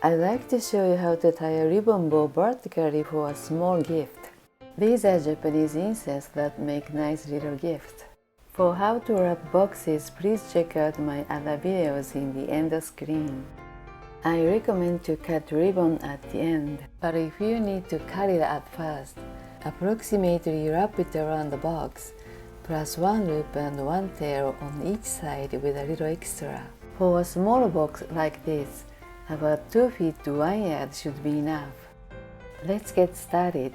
I'd like to show you how to tie a ribbon bow vertically for a small gift. These are Japanese incense that make nice little gifts. For how to wrap boxes, please check out my other videos in the end screen. I recommend to cut ribbon at the end, but if you need to cut it at first, approximately wrap it around the box, plus one loop and one tail on each side with a little extra. For a small box like this, about 2 feet to 1 yard should be enough. Let's get started.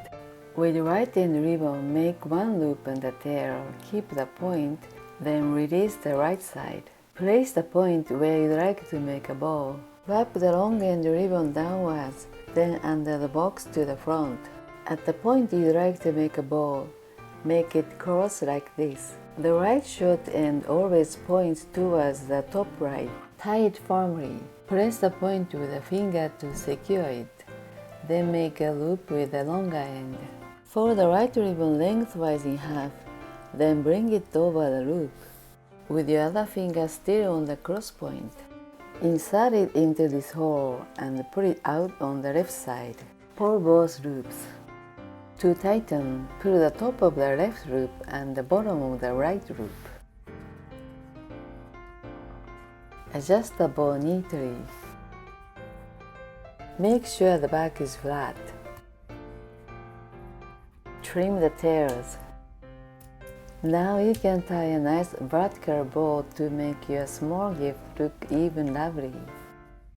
With the right end ribbon, make one loop on the tail, keep the point, then release the right side. Place the point where you'd like to make a bow. Wrap the long end ribbon downwards, then under the box to the front. At the point you'd like to make a bow, make it cross like this. The right short end always points towards the top right. Tie it firmly. Press the point with a finger to secure it. Then make a loop with the longer end. Fold the right ribbon lengthwise in half, then bring it over the loop, with your other finger still on the cross point. Insert it into this hole and pull it out on the left side. Pull both loops. To tighten, pull the top of the left loop and the bottom of the right loop. Adjust the bow neatly. Make sure the back is flat. Trim the tails. Now you can tie a nice vertical bow to make your small gift look even lovely.